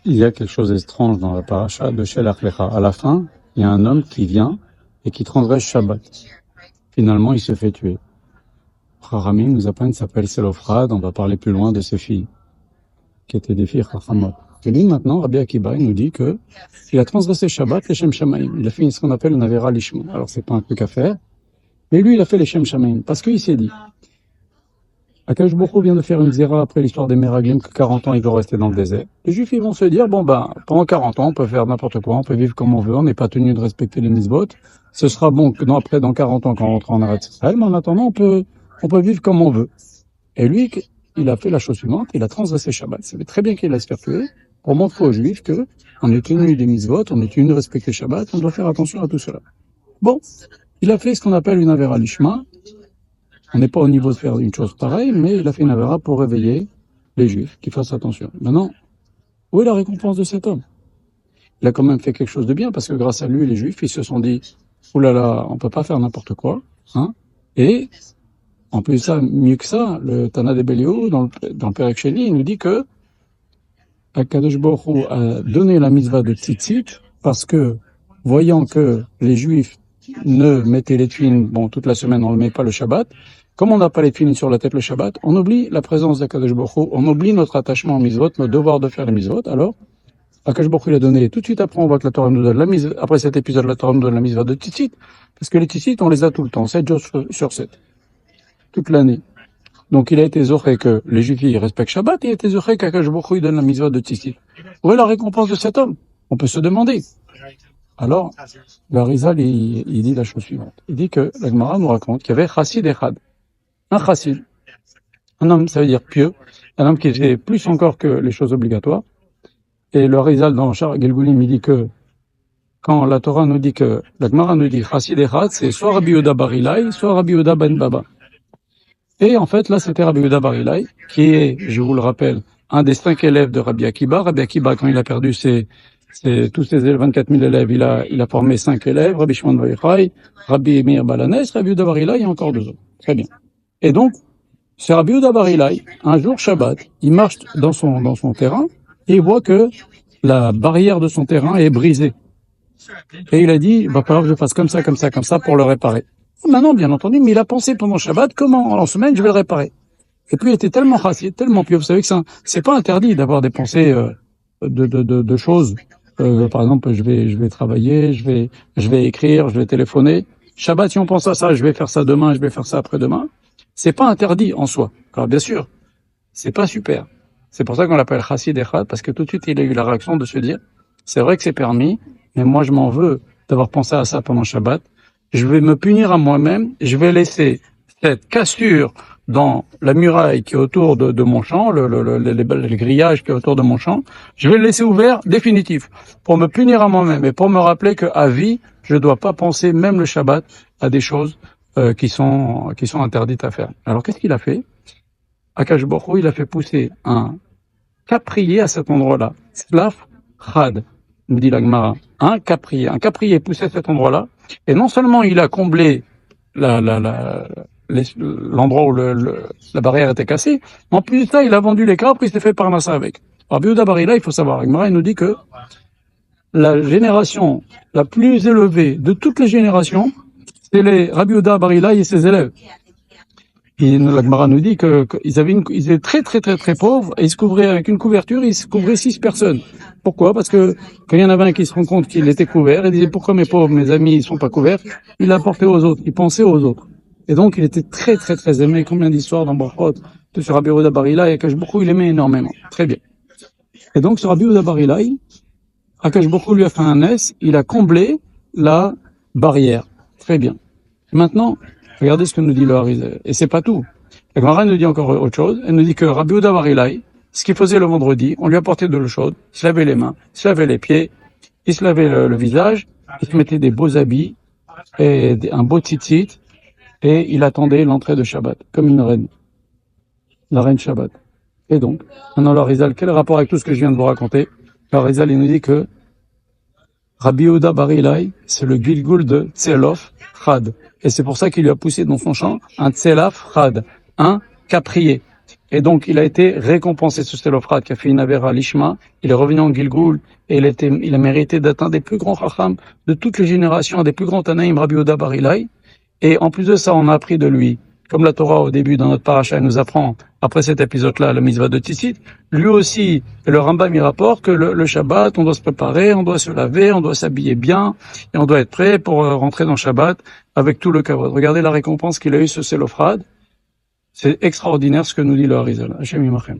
Il y a quelque chose d'étrange dans la paracha de Shelach Lecha. À la fin, il y a un homme qui vient et qui transgresse Shabbat. Finalement, il se fait tuer. Rahamim nous apprend qu'il s'appelle Selofrad. On va parler plus loin de ses filles, qui étaient des filles Chachamot. Et lui, maintenant, Rabbi Akiba, il nous dit que il a transgressé Shabbat, les Shem Shamaim. Il a fait ce qu'on appelle une Avera Lishma. Alors, c'est pas un truc à faire. Mais lui, il a fait les Shem Shamaim. Parce qu'il s'est dit, Akadosh Baruch Hu vient de faire une zéra après l'histoire des Meraglim, que 40 ans, il doit rester dans le désert. Les Juifs, ils vont se dire, pendant 40 ans, on peut faire n'importe quoi, on peut vivre comme on veut, on n'est pas tenu de respecter les mitzvot. Ce sera bon que après, dans 40 ans, quand on rentre en Eretz Israël, mais en attendant, on peut vivre comme on veut. Et lui, il a fait la chose suivante, il a transgressé Shabbat. Il savait très bien qu'il allait se faire tuer, pour montrer aux Juifs que on est tenu des mitzvot, on est tenu de respecter Shabbat, on doit faire attention à tout cela. Bon, il a fait ce qu'on appelle une Avera Lishma. On n'est pas au niveau de faire une chose pareille, mais il a fait une Avera pour réveiller les Juifs, qu'ils fassent attention. Maintenant, où est la récompense de cet homme? Il a quand même fait quelque chose de bien, parce que grâce à lui, les Juifs, ils se sont dit, oulala, on peut pas faire n'importe quoi, hein. Et, en plus de ça, mieux que ça, le Tana de Beliou, dans le Perek Sheni, il nous dit que Akadosh Baruch Hu a donné la mitzvah de tzitzit, parce que, voyant que les Juifs ne mettaient les tefilines, toute la semaine, on ne met pas le Shabbat. Comme on n'a pas les tefilines sur la tête le Shabbat, on oublie la présence d'Akadosh Baruch Hu, on oublie notre attachement aux mitzvot, notre devoir de faire les mitzvot. Alors, Akadosh Baruch Hu l'a donné. Tout de suite après, on voit que la Torah nous donne la mitzvah. Après cet épisode, la Torah nous donne la mitzvah de tzitzit, parce que les tzitzit, on les a tout le temps, 7 jours sur 7, toute l'année. Donc, il a été zoré que les Juifs ils respectent Shabbat, et il a été zoré qu'Akadosh Baruch Hu donne la mitzvah de tzitzit. Où est la récompense de cet homme? On peut se demander. Alors, le Harizal, il dit la chose suivante. Il dit que la Gemara nous raconte qu'il y avait Chassid Echad. Un Chassid. Un homme, ça veut dire pieux. Un homme qui fait plus encore que les choses obligatoires. Et le Harizal, dans Shar Gilgulim, il dit que quand la Torah nous dit que, la Gemara nous dit Chassid Echad, c'est soit Rabbi Yehuda Bar Ilai, soit Rabbi Yehuda Ben Baba. Et en fait, là, c'était Rabbi Yehuda Bar Ilai, qui est, je vous le rappelle, un des 5 élèves de Rabbi Akiba. Rabbi Akiba, quand il a perdu tous ses 24 000 élèves, il a formé 5 élèves, Rabbi Shimon Bar Yochai, Rabbi Meir Balanes, Rabbi Yehuda Bar Ilai, et encore 2 autres. Très bien. Et donc, c'est Rabbi Yehuda Bar Ilai, un jour Shabbat, il marche dans son terrain, et il voit que la barrière de son terrain est brisée. Et il a dit, il va falloir que je fasse comme ça pour le réparer. Maintenant, bien entendu, mais il a pensé pendant Shabbat, comment en semaine je vais le réparer. Et puis il était tellement chassid, tellement pieux. Vous savez que c'est pas interdit d'avoir des pensées de choses. Par exemple, je vais travailler, je vais écrire, je vais téléphoner. Shabbat, si on pense à ça, je vais faire ça demain, je vais faire ça après-demain. C'est pas interdit en soi. Alors bien sûr, c'est pas super. C'est pour ça qu'on l'appelle chassid echad, parce que tout de suite il a eu la réaction de se dire, c'est vrai que c'est permis, mais moi je m'en veux d'avoir pensé à ça pendant Shabbat. Je vais me punir à moi-même, je vais laisser cette cassure dans la muraille qui est autour de mon champ, les grillages qui est autour de mon champ, je vais le laisser ouvert définitif pour me punir à moi-même et pour me rappeler qu'à vie, je ne dois pas penser, même le Shabbat, à des choses qui sont interdites à faire. Alors qu'est-ce qu'il a fait? Akadosh Baruch Hu, il a fait pousser un caprier à cet endroit-là. Slaf Chad, me dit la Gemara. Un caprier poussé à cet endroit-là. Et non seulement il a comblé l'endroit où la barrière était cassée, mais en plus de ça, il a vendu les capres, il s'est fait parnassa avec. Rabbi Yehuda Bar Ilai, il faut savoir, la Gemara, il nous dit que la génération la plus élevée de toutes les générations, c'est les Rabbi Yehuda Bar Ilai et ses élèves. Et la Gemara nous dit qu'ils étaient très très très très pauvres et ils se couvraient avec une couverture, ils se couvraient 6 personnes. Pourquoi? Parce que quand il y en avait un qui se rend compte qu'il était couvert, il disait pourquoi mes pauvres, mes amis, ils sont pas couverts? Il l'apportait aux autres, il pensait aux autres. Et donc il était très très très aimé. Combien d'histoires dans Brachot de ce Rabbi Yehuda Bar Ilai, Akadosh Baruch Hu, il aimait énormément. Très bien. Et donc ce Rabbi Yehuda Bar Ilai, Akadosh Baruch Hu lui a fait un S, il a comblé la barrière. Très bien. Et maintenant, regardez ce que nous dit le Harizal. Et c'est pas tout. La Gemara nous dit encore autre chose. Elle nous dit que Rabbi Yehuda Bar Ilai, ce qu'il faisait le vendredi, on lui apportait de l'eau chaude, il se lavait les mains, il se lavait les pieds, il se lavait le visage, il se mettait des beaux habits et un beau tzitzit, et il attendait l'entrée de Shabbat, comme une reine. La reine Shabbat. Et donc, maintenant le Harizal, quel rapport avec tout ce que je viens de vous raconter? Le Harizal, il nous dit que Rabbi Yehuda Bar Ilai, c'est le Gilgul de Tselof Chad. Et c'est pour ça qu'il lui a poussé dans son champ un Tselaf Chad, un caprier. Et donc, il a été récompensé, ce Sélophrad, qui a fait une Avera Lishma. Il est revenu en Gilgoul et il a mérité d'être un des plus grands Chacham de toutes les générations, un des plus grands Tanaïm, Rabbi Yehuda Bar Ilai. Et en plus de ça, on a appris de lui, comme la Torah au début dans notre paracha nous apprend, après cet épisode-là, la mitzvah de Tzitzit, lui aussi, le Rambam il rapporte que le Shabbat, on doit se préparer, on doit se laver, on doit s'habiller bien, et on doit être prêt pour rentrer dans Shabbat avec tout le kavod. Regardez la récompense qu'il a eu ce Sélophrad. C'est extraordinaire ce que nous dit le Harizal. Hashem Yimachem.